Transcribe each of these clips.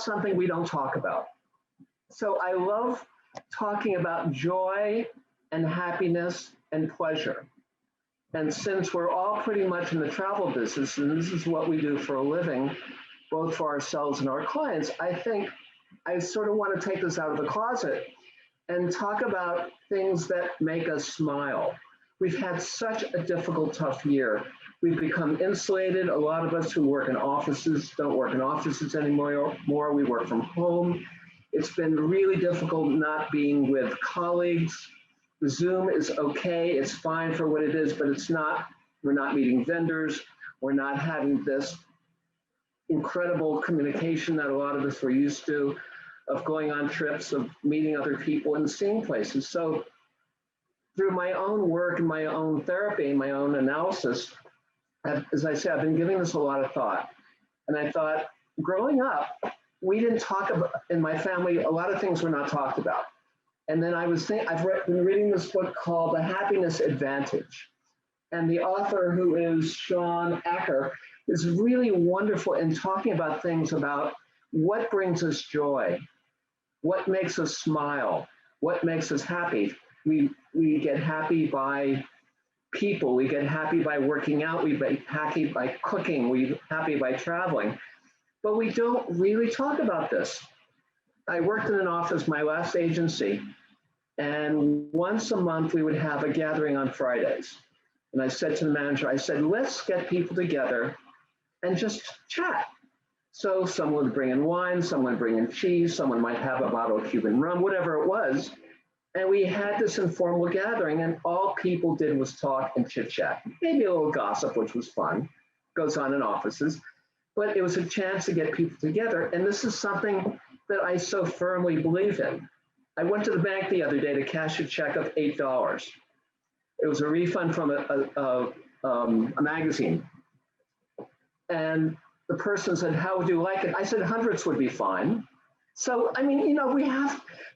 something we don't talk about. So I love talking about joy and happiness and pleasure. And since we're all pretty much in the travel business, and this is what we do for a living, both for ourselves and our clients, I think I sort of want to take this out of the closet and talk about things that make us smile. We've had such a difficult, tough year. We've become insulated. A lot of us who work in offices don't work in offices anymore. We work from home. It's been really difficult not being with colleagues. The Zoom is okay. It's fine for what it is, but it's not. We're not meeting vendors. We're not having this incredible communication that a lot of us were used to, of going on trips, of meeting other people and seeing places. So through my own work and my own therapy, my own analysis, as I say, I've been giving this a lot of thought. And I thought, growing up, we didn't talk about, in my family, a lot of things were not talked about. And then I was thinking, been reading this book called The Happiness Advantage. And the author, who is Sean Acker, is really wonderful in talking about things about what brings us joy, what makes us smile, what makes us happy. We get happy by people, we get happy by working out, we get happy by cooking, we get happy by traveling. But we don't really talk about this. I worked in an office, my last agency, and once a month we would have a gathering on Fridays. And I said to the manager, I said, let's get people together and just chat. So someone would bring in wine, someone would bring in cheese, someone might have a bottle of Cuban rum, whatever it was. And we had this informal gathering, and all people did was talk and chit chat. Maybe a little gossip, which was fun, goes on in offices, but it was a chance to get people together. And this is something that I so firmly believe in. I went to the bank the other day to cash a check of $8. It was a refund from a magazine. And the person said, how would you like it? I said, hundreds would be fine. So, I mean, you know,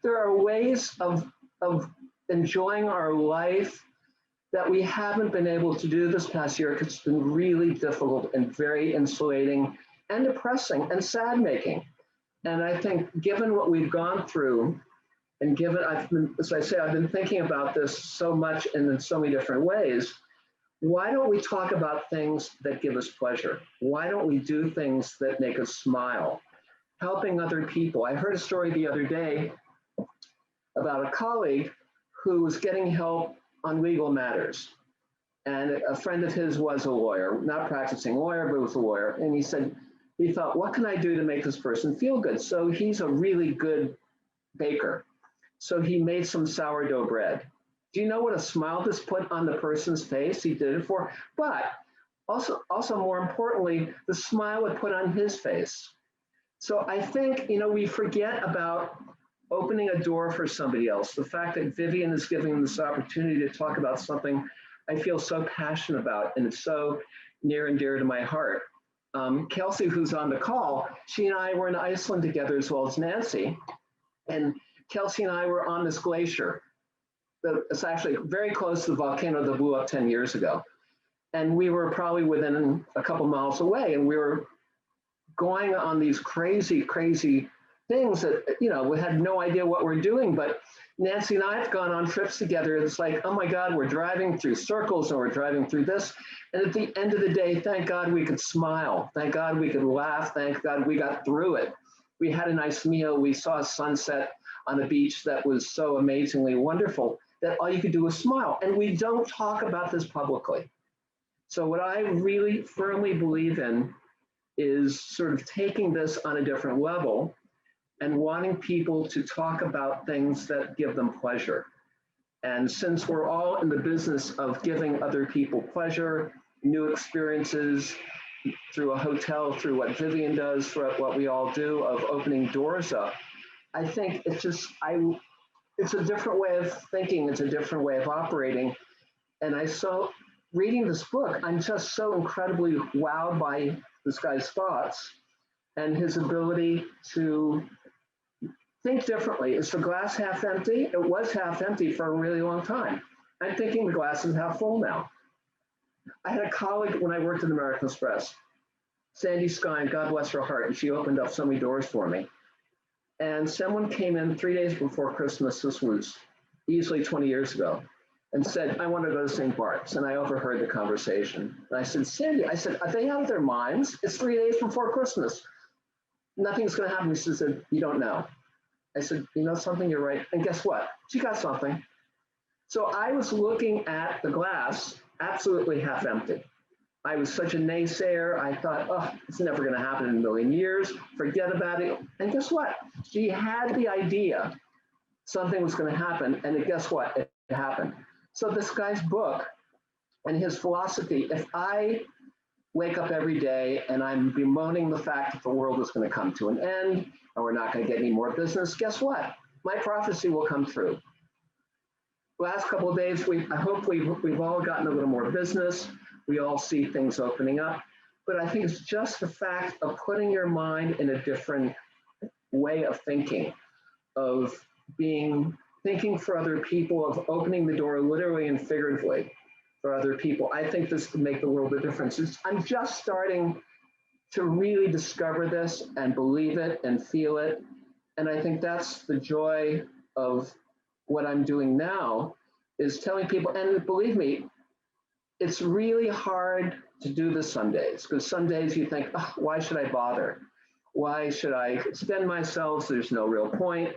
there are ways of enjoying our life that we haven't been able to do this past year because it's been really difficult and very insulating and depressing and sad making. And I think given what we've gone through, and given, as I say, I've been thinking about this so much and in so many different ways, why don't we talk about things that give us pleasure? Why don't we do things that make us smile? Helping other people. I heard a story the other day about a colleague who was getting help on legal matters. And a friend of his was a lawyer, not practicing lawyer, but was a lawyer. And he said, he thought, what can I do to make this person feel good? So he's a really good baker. So he made some sourdough bread. Do you know what a smile this put on the person's face? He did it for, but also more importantly, the smile it put on his face. So I think, you know, we forget about opening a door for somebody else. The fact that Vivian is giving this opportunity to talk about something I feel so passionate about, and it's so near and dear to my heart. Kelsey, who's on the call, she and I were in Iceland together, as well as Nancy. And Kelsey and I were on this glacier. It's actually very close to the volcano that blew up 10 years ago. And we were probably within a couple miles away, and we were going on these crazy, crazy things that, you know, we had no idea what we're doing. But Nancy and I have gone on trips together. It's like, oh my God, we're driving through circles and we're driving through this. And at the end of the day, thank God we could smile. Thank God we could laugh. Thank God we got through it. We had a nice meal. We saw a sunset on a beach that was so amazingly wonderful that all you could do was smile. And we don't talk about this publicly. So what I really firmly believe in is sort of taking this on a different level and wanting people to talk about things that give them pleasure. And since we're all in the business of giving other people pleasure, new experiences, through a hotel, through what Vivian does, through what we all do of opening doors up, I think it's just, it's a different way of thinking, it's a different way of operating. And reading this book, I'm just so incredibly wowed by this guy's thoughts and his ability to think differently. Is the glass half empty? It was half empty for a really long time. I'm thinking the glass is half full now. I had a colleague when I worked at American Express, Sandy Skine, God bless her heart, and she opened up so many doors for me. And someone came in 3 days before Christmas, this was easily 20 years ago, and said, I want to go to St. Bart's. And I overheard the conversation. And I said, Sandy, I said, are they out of their minds? It's 3 days before Christmas. Nothing's going to happen. She said, you don't know. I said, you know something, you're right. And guess what? She got something. So I was looking at the glass absolutely half empty. I was such a naysayer. I thought, oh, it's never going to happen in a million years. Forget about it. And guess what? She had the idea something was going to happen. And guess what? It happened. So this guy's book and his philosophy, if I wake up every day and I'm bemoaning the fact that the world is going to come to an end and we're not going to get any more business, guess what? My prophecy will come true. Last couple of days, I hope we've all gotten a little more business. We all see things opening up. But I think it's just the fact of putting your mind in a different way of thinking, of thinking for other people, of opening the door literally and figuratively for other people. I think this could make the world a difference. I'm just starting to really discover this and believe it and feel it. And I think that's the joy of what I'm doing now, is telling people, and believe me, it's really hard to do this some days, because some days you think, oh, why should I bother? Why should I spend myself? There's no real point.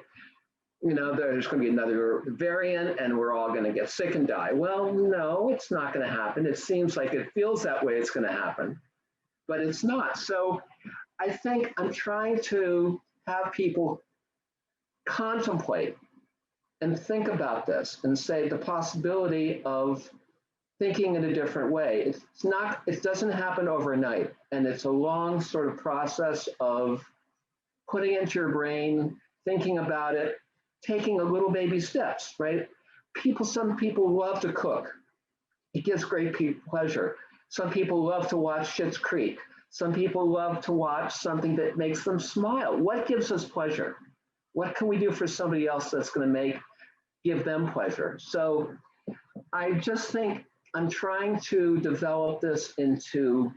You know, there's going to be another variant and we're all going to get sick and die. Well, no, it's not going to happen. It seems like it feels that way it's going to happen, but it's not. So I think I'm trying to have people contemplate and think about this and say the possibility of thinking in a different way. It doesn't happen overnight. And it's a long sort of process of putting into your brain, thinking about it, taking a little baby steps, right? Some people love to cook. It gives great pleasure. Some people love to watch Schitt's Creek. Some people love to watch something that makes them smile. What gives us pleasure? What can we do for somebody else that's going to give them pleasure? So I just think I'm trying to develop this into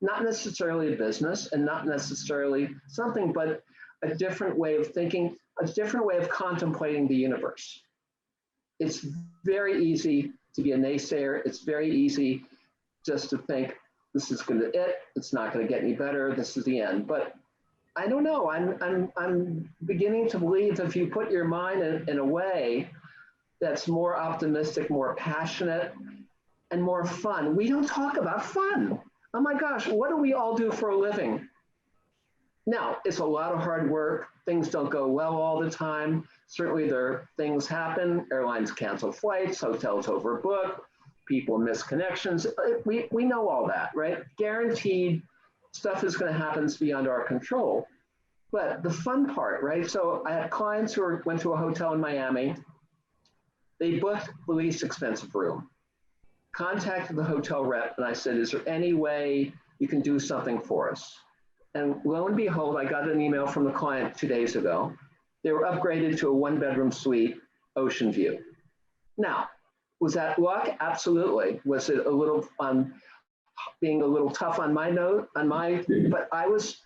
not necessarily a business and not necessarily something, but a different way of thinking, a different way of contemplating the universe. It's very easy to be a naysayer. It's very easy just to think, this is going to it's not going to get any better. This is the end. But I don't know. I'm beginning to believe if you put your mind in a way that's more optimistic, more passionate, and more fun. We don't talk about fun. Oh my gosh, what do we all do for a living? Now, it's a lot of hard work. Things don't go well all the time. Certainly things happen. Airlines cancel flights, hotels overbook, people miss connections. We know all that, right? Guaranteed stuff is going to happen beyond our control. But the fun part, right? So I had clients who went to a hotel in Miami. They booked the least expensive room. Contacted the hotel rep and I said, is there any way you can do something for us? And lo and behold, I got an email from the client 2 days ago. They were upgraded to a 1-bedroom suite, ocean view. Now, was that luck? Absolutely. Was it a little being a little tough on my note, but I was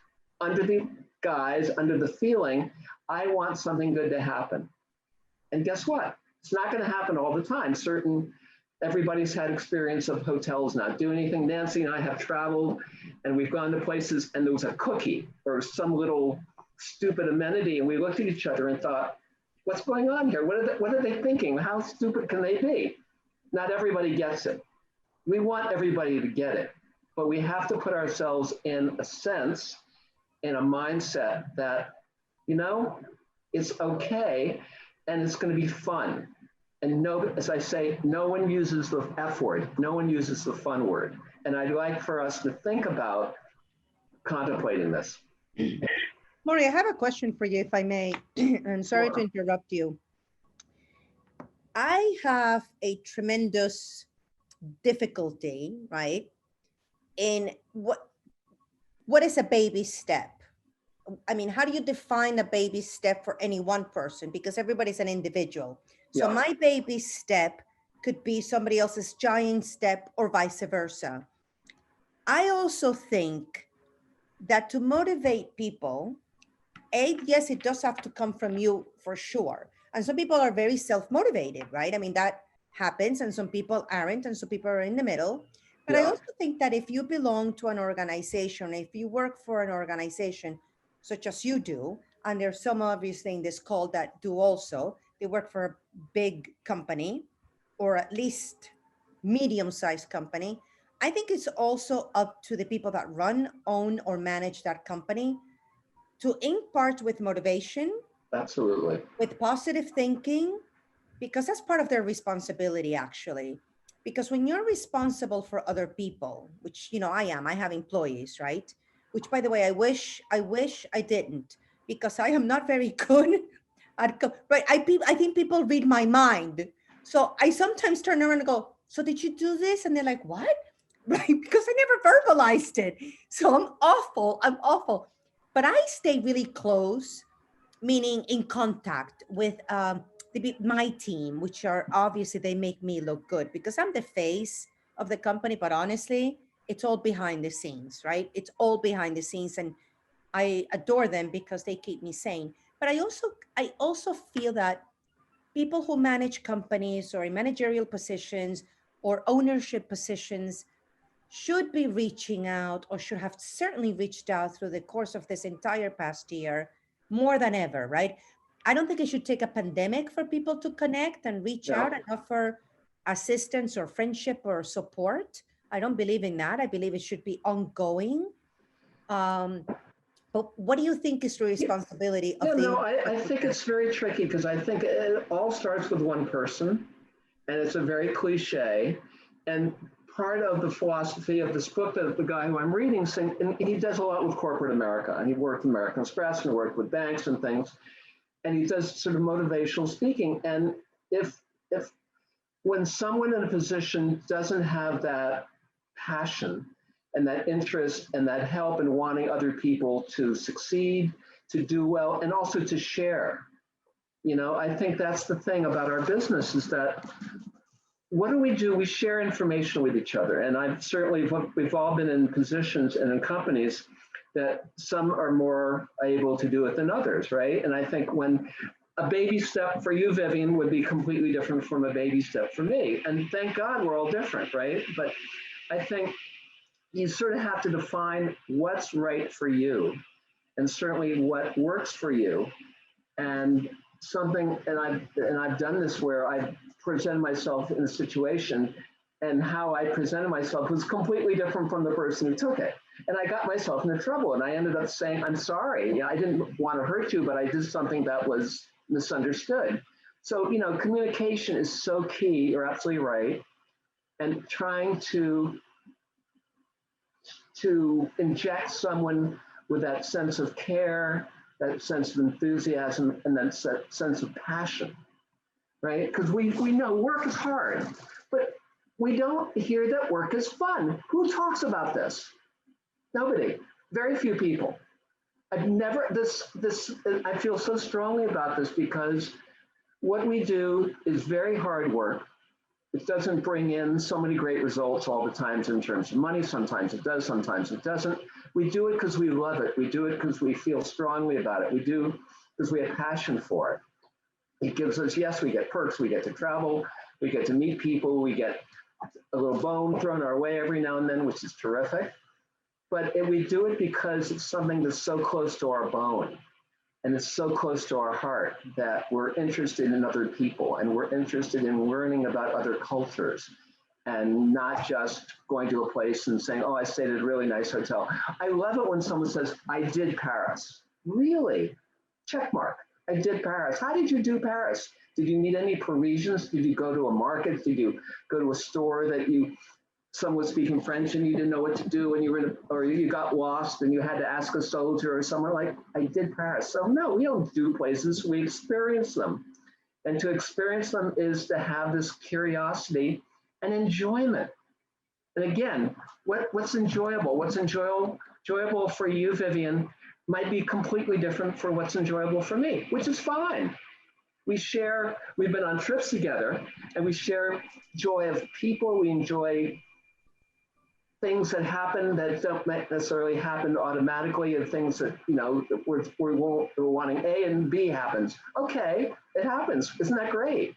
under the feeling, I want something good to happen. And guess what? It's not going to happen all the time. Everybody's had experience of hotels not doing anything. Nancy and I have traveled and we've gone to places and there was a cookie or some little stupid amenity. And we looked at each other and thought, what's going on here? What are they thinking? How stupid can they be? Not everybody gets it. We want everybody to get it, but we have to put ourselves in a sense, in a mindset that, it's okay and it's going to be fun. And as I say, no one uses the F word. No one uses the fun word. And I'd like for us to think about contemplating this. Maury, I have a question for you, if I may. And sorry Sure. to interrupt you. I have a tremendous difficulty, right, in what is a baby step? I mean, how do you define a baby step for any one person? Because everybody's an individual. So Yeah. my baby step could be somebody else's giant step or vice versa. I also think that to motivate people, yes, it does have to come from you for sure. And some people are very self-motivated, right? I mean, that happens, and some people aren't, and some people are in the middle. But I Yeah, also think that if you belong to an organization, if you work for an organization such as you do, and there's some obviously in this call that do also, they work for a big company or at least medium-sized company. I think it's also up to the people that run, own, or manage that company to impart with motivation, absolutely. with positive thinking, because that's part of their responsibility, actually. Because when you're responsible for other people, which I am, I have employees, right? Which, by the way, I wish I didn't, because I am not very good at right. I think people read my mind, so I sometimes turn around and go, "So did you do this?" And they're like, "What?" Right? Because I never verbalized it. So I'm awful. I'm awful. But I stay really close, meaning in contact with my team, which are obviously they make me look good because I'm the face of the company. But honestly, it's all behind the scenes, right? It's all behind the scenes, and I adore them because they keep me sane. But I also feel that people who manage companies or in managerial positions or ownership positions should be reaching out, or should have certainly reached out through the course of this entire past year more than ever, right? I don't think it should take a pandemic for people to connect and reach Yeah. out and offer assistance or friendship or support. I don't believe in that. I believe it should be ongoing. Um, but what do you think is the responsibility Yeah, of no, the I think individual? it's very tricky because I think it all starts with one person, and it's a very cliche. And part of the philosophy of this book that the guy who I'm reading, and he does a lot with corporate America, and he worked with American Express and worked with banks and things, and he does sort of motivational speaking. And if when someone in a position doesn't have that passion and that interest and that help in wanting other people to succeed, to do well, and also to share, I think that's the thing about our business is that what do we do? We share information with each other. And I've certainly, we've all been in positions and in companies that some are more able to do it than others, right? And I think when a baby step for you, Vivian, would be completely different from a baby step for me. And thank God we're all different, right? But I think you sort of have to define what's right for you and certainly what works for you. And I've done this where I've presented myself in a situation and how I presented myself was completely different from the person who took it. And I got myself into trouble and I ended up saying, I'm sorry. Yeah, I didn't want to hurt you, but I did something that was misunderstood. So, communication is so key. You're absolutely right. And trying to inject someone with that sense of care, that sense of enthusiasm, and that sense of passion, right? Because we know work is hard, but we don't hear that work is fun. Who talks about this? Nobody. Very few people. I've never, I feel so strongly about this because what we do is very hard work. It doesn't bring in so many great results all the times in terms of money. Sometimes it does, sometimes it doesn't. We do it because we love it. We do it because we feel strongly about it. We do because we have passion for it. It gives us, yes, we get perks. We get to travel. We get to meet people. We get a little bone thrown our way every now and then, which is terrific. But we do it because it's something that's so close to our bone. And it's so close to our heart that we're interested in other people and we're interested in learning about other cultures and not just going to a place and saying, oh, I stayed at a really nice hotel. I love it when someone says, I did Paris. Really? Check mark. I did Paris. How did you do Paris? Did you meet any Parisians? Did you go to a market? Did you go to a store that someone was speaking French and you didn't know what to do and or you got lost and you had to ask a soldier or someone like, I did Paris. So no, we don't do places, we experience them. And to experience them is to have this curiosity and enjoyment. And again, what's enjoyable? What's enjoyable for you, Vivian, might be completely different for what's enjoyable for me, which is fine. We've been on trips together and we share joy of people. We enjoy things that happen that don't necessarily happen automatically, and things that, that we're wanting A and B happens. Okay, it happens. Isn't that great?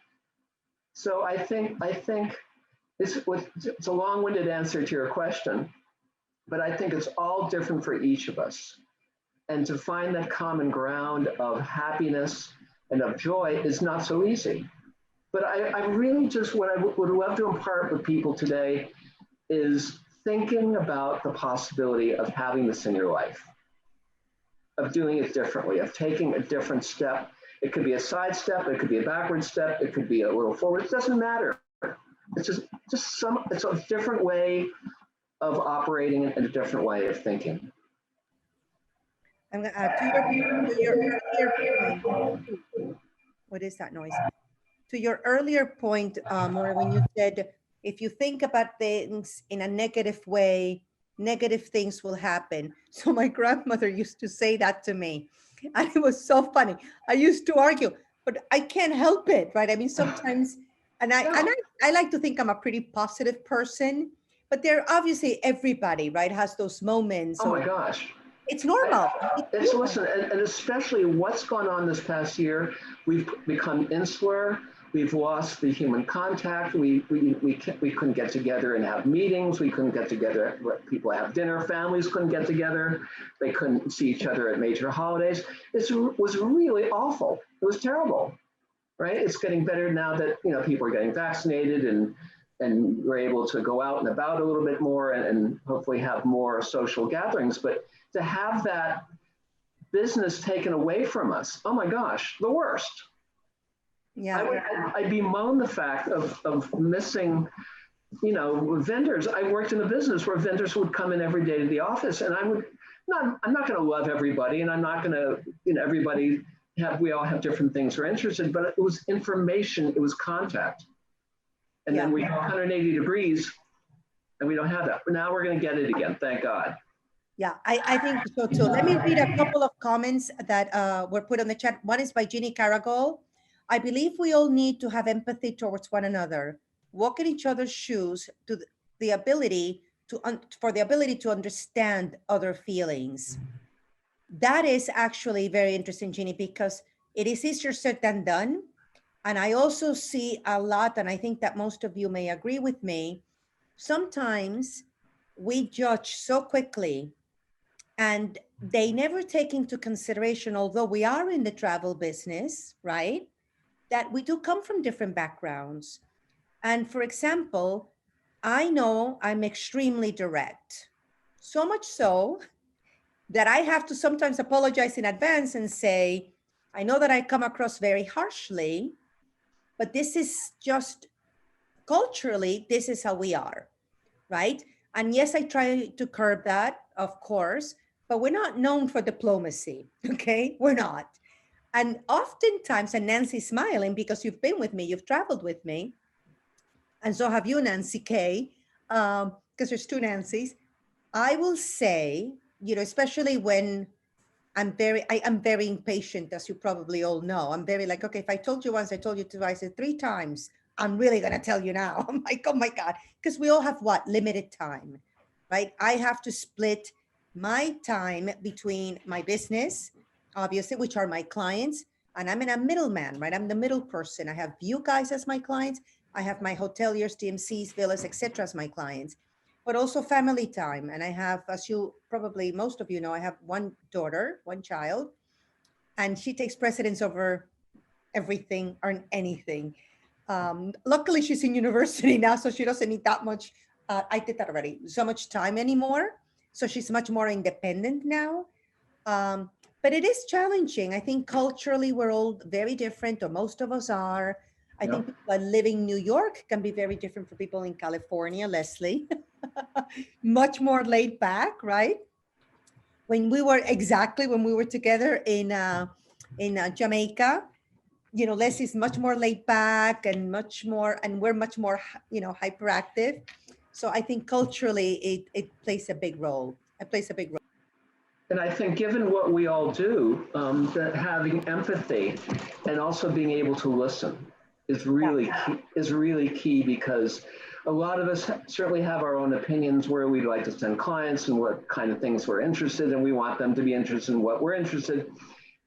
So I think it's a long-winded answer to your question, but I think it's all different for each of us. And to find that common ground of happiness and of joy is not so easy. But I really just, what I would love to impart with people today is thinking about the possibility of having this in your life, of doing it differently, of taking a different step. It could be a side step, it could be a backward step, it could be a little forward, it doesn't matter. It's it's a different way of operating and a different way of thinking. I'm going to your earlier point. What is that noise? To your earlier point, Maury, when you said, if you think about things in a negative way, negative things will happen. So my grandmother used to say that to me, and it was so funny. I used to argue, but I can't help it, right? I mean, sometimes, and I like to think I'm a pretty positive person, but there obviously everybody, right, has those moments. Oh my gosh. It's normal. Listen, and especially what's gone on this past year, we've become insular. We've lost the human contact. We couldn't get together and have meetings. We couldn't get together. People have dinner. Families couldn't get together. They couldn't see each other at major holidays. It was really awful. It was terrible, right? It's getting better now that people are getting vaccinated and we're able to go out and about a little bit more and hopefully have more social gatherings. But to have that business taken away from us, oh my gosh, the worst. Yeah, I bemoan the fact of missing, vendors. I worked in a business where vendors would come in every day to the office, and I'm not going to love everybody, and I'm not going to, we all have different things we're interested in, but it was information, it was contact. And then we have 180 degrees, and we don't have that. But now we're going to get it again, thank God. Yeah, I think so too. Let me read a couple of comments that were put on the chat. One is by Ginny Caragol. I believe we all need to have empathy towards one another, walk in each other's shoes for the ability to understand other feelings. That is actually very interesting, Ginny, because it is easier said than done. And I also see a lot, and I think that most of you may agree with me, sometimes we judge so quickly and they never take into consideration, although we are in the travel business, right? That we do come from different backgrounds. And for example, I know I'm extremely direct, so much so that I have to sometimes apologize in advance and say, I know that I come across very harshly, but this is just culturally, this is how we are, right? And yes, I try to curb that, of course, but we're not known for diplomacy, okay? We're not. And oftentimes, and Nancy's smiling because you've been with me, you've traveled with me, and so have you, Nancy K, because there's two Nancys. I will say, especially when I'm very impatient, as you probably all know. I'm very like, okay, if I told you once, I told you twice, 3 times, I'm really gonna tell you now. I'm like, oh my God, because we all have limited time, right? I have to split my time between my business, obviously, which are my clients, and I'm in a middleman, right? I'm the middle person. I have you guys as my clients. I have my hoteliers, DMCs, villas, etc. as my clients, but also family time. And I have, as you probably, most of you know, I have one daughter, one child, and she takes precedence over everything or anything. Luckily, she's in university now, so she doesn't need that much. I did that already. So much time anymore. So she's much more independent now. But it is challenging. I think culturally, we're all very different, or most of us are. I think people living in New York can be very different from people in California, Leslie. Much more laid back, right? When we were together in Jamaica, Leslie's much more laid back and we're much more, hyperactive. So I think culturally it plays a big role. It plays a big role. And I think given what we all do, that having empathy and also being able to listen is really key, because a lot of us certainly have our own opinions where we'd like to send clients and what kind of things we're interested in. We want them to be interested in what we're interested.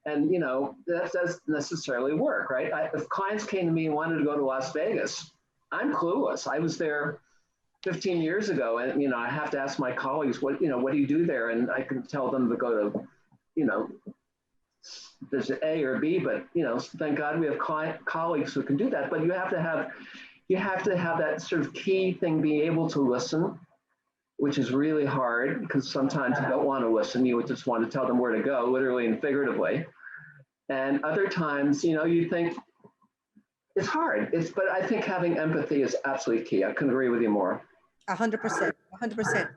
And, you know, that doesn't necessarily work, right? If clients came to me and wanted to go to Las Vegas, I'm clueless. I was there 15 years ago, and, you know, I have to ask my colleagues, what do you do there? And I can tell them to go to, you know, there's an A or B, but, you know, thank God we have colleagues who can do that. But you have to have that sort of key thing, be able to listen, which is really hard because sometimes you don't want to listen. You would just want to tell them where to go, literally and figuratively. And other times, you know, you think it's hard. But I think having empathy is absolutely key. I couldn't agree with you more. 100%, 100%.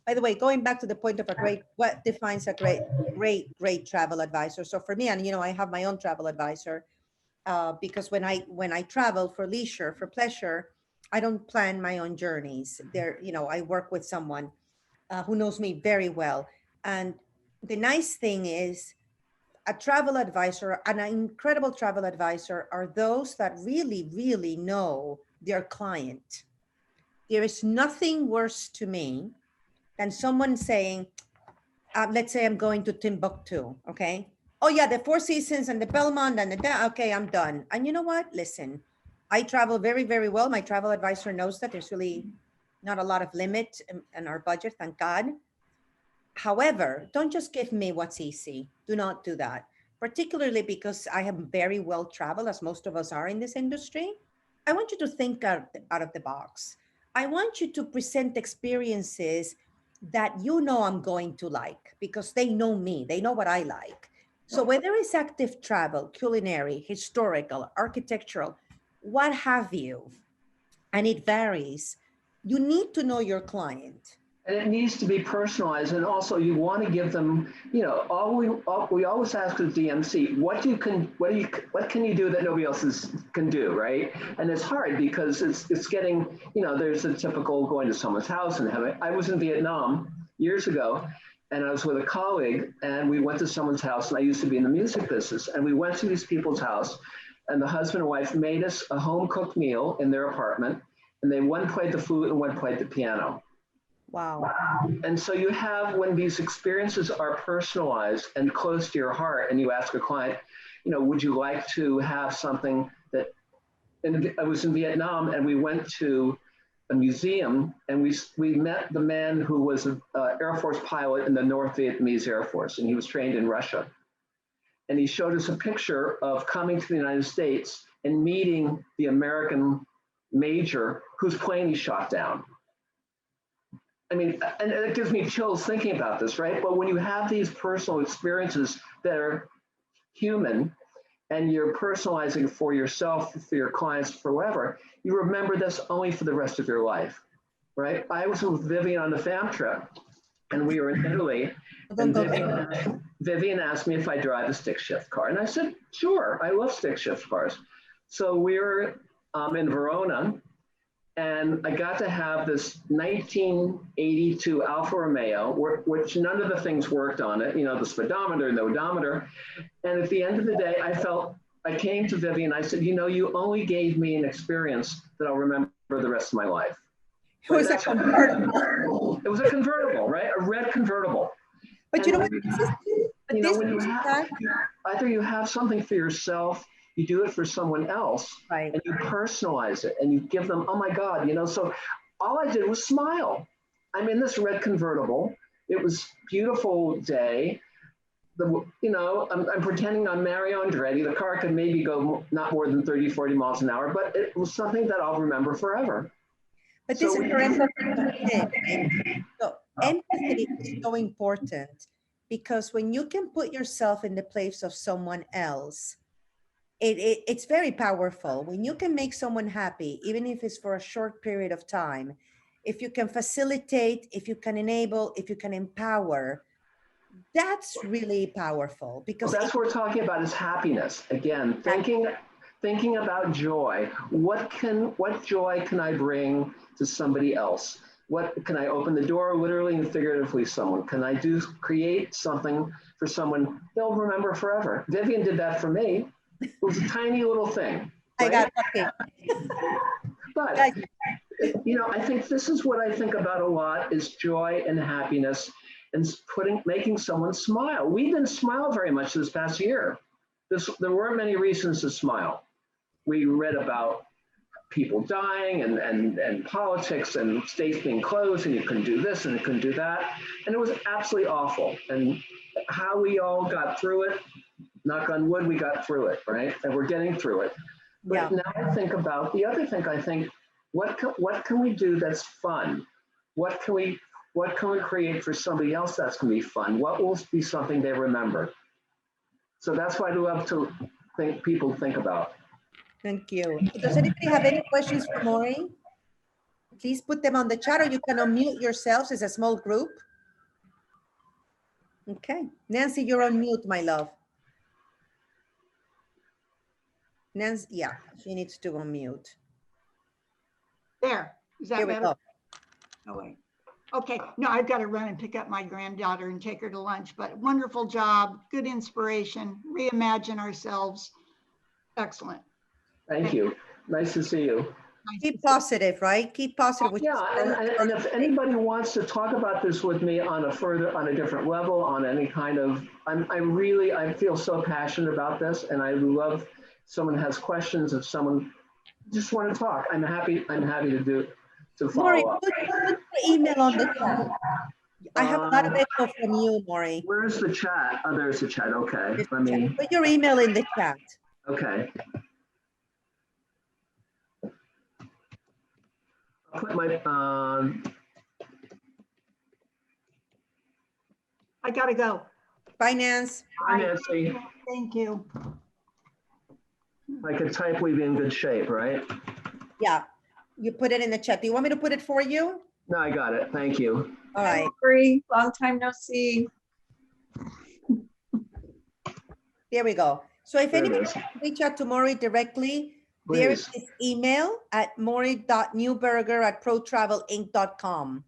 By the way, going back to the point of what defines a great travel advisor? So for me, and you know, I have my own travel advisor because when I travel for leisure, for pleasure, I don't plan my own journeys. You know, I work with someone who knows me very well. And the nice thing is, a travel advisor, an incredible travel advisor, are those that really, really know their client. There is nothing worse to me than someone saying, let's say I'm going to Timbuktu, okay? Oh yeah, the Four Seasons and the Belmont and okay, I'm done. And you know what? Listen, I travel very, very well. My travel advisor knows that there's really not a lot of limit in our budget, thank God. However, don't just give me what's easy. Do not do that. Particularly because I am very well traveled, as most of us are in this industry. I want you to think out of the box. I want you to present experiences that you know I'm going to like because they know me. They know what I like. So whether it's active travel, culinary, historical, architectural, what have you, and it varies, you need to know your client. And it needs to be personalized. And also you want to give them, you know, we always ask the DMC, what can you do that nobody else can do, right? And it's hard because it's getting, you know, there's a typical going to someone's house and having, I was in Vietnam years ago and I was with a colleague and we went to someone's house, and I used to be in the music business, and we went to these people's house and the husband and wife made us a home cooked meal in their apartment, and one played the flute and one played the piano. Wow. And so you have, when these experiences are personalized and close to your heart, and you ask a client, you know, would you like to have something that, and I was in Vietnam and we went to a museum and we met the man who was an Air Force pilot in the North Vietnamese Air Force, and he was trained in Russia. And he showed us a picture of coming to the United States and meeting the American major whose plane he shot down. I mean, and it gives me chills thinking about this, right? But when you have these personal experiences that are human and you're personalizing for yourself, for your clients, for whoever, you remember this only for the rest of your life, right? I was with Vivian on the fam trip and we were in Italy, and Vivian asked me if I drive a stick shift car. And I said, sure, I love stick shift cars. So we were in Verona, and I got to have this 1982 Alfa Romeo, which none of the things worked on it, you know, the speedometer, the odometer. And at the end of the day, I came to Vivian, I said, you know, you only gave me an experience that I'll remember the rest of my life. It was a convertible. It was a convertible, right? A red convertible. But you know what? Either you have something for yourself, you do it for someone else, right, and you personalize it and you give them, oh my God, you know, so all I did was smile. I'm in this red convertible. It was a beautiful day. You know, I'm pretending I'm Mario Andretti. The car could maybe go not more than 30, 40 miles an hour, but it was something that I'll remember forever. But this is where empathy. So empathy is so important because when you can put yourself in the place of someone else, it's very powerful. When you can make someone happy, even if it's for a short period of time, if you can facilitate, if you can enable, if you can empower, that's really powerful. Because that's what we're talking about is happiness. Again, thinking about joy. What joy can I bring to somebody else? What can I open the door, literally and figuratively, someone? Can I create something for someone they'll remember forever? Vivian did that for me. It was a tiny little thing. Right? I got lucky. But you know, I think this is what I think about a lot is joy and happiness and making someone smile. We didn't smile very much this past year. There weren't many reasons to smile. We read about people dying and politics and states being closed and you couldn't do this and you couldn't do that. And it was absolutely awful. And how we all got through it, knock on wood, we got through it, right? And we're getting through it. But now I think about the other thing. I think, what can we do that's fun? What can we create for somebody else that's going to be fun? What will be something they remember? So that's what I love to people think about. Thank you. Does anybody have any questions for Maury? Please put them on the chat, or you can unmute yourselves as a small group. Okay. Nancy, you're on mute, my love. Nancy, yeah, she needs to unmute. There, is that Here we better? go. Oh, wait. Okay, no, I've got to run and pick up my granddaughter and take her to lunch, but wonderful job, good inspiration, reimagine ourselves. Excellent. Thank you. Nice to see you. Keep positive, right? Keep positive. Yeah, and if anybody wants to talk about this with me on a different level, on any kind of, I feel so passionate about this, and I love someone has questions. If someone just want to talk, I'm happy to follow Maury, up. put your email on the chat. I have a lot of echo from you, Maury. Where's the chat? Oh, there's the chat. Okay, let me. Put your email in the chat. Okay. I'll put my. I gotta go. Bye, Nance. Hi, Nancy. Thank you. I could type we'd be in good shape, right? Yeah, you put it in the chat. Do you want me to put it for you? No, I got it. Thank you. All right. Free, long time no see. There we go. So if There it anybody is. wants to reach out to Maury directly, there is Please. his email at maury.newburger@protravelinc.com.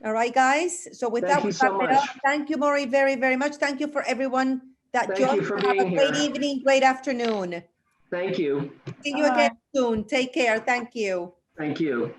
All right, guys. So with Thank that, you we so wrap it up. much. Thank you, Maury, very, very much. Thank you for everyone that Thank joined. you for Have a being great here. evening, great afternoon. Thank you. See you again soon. Take care. Thank you. Thank you.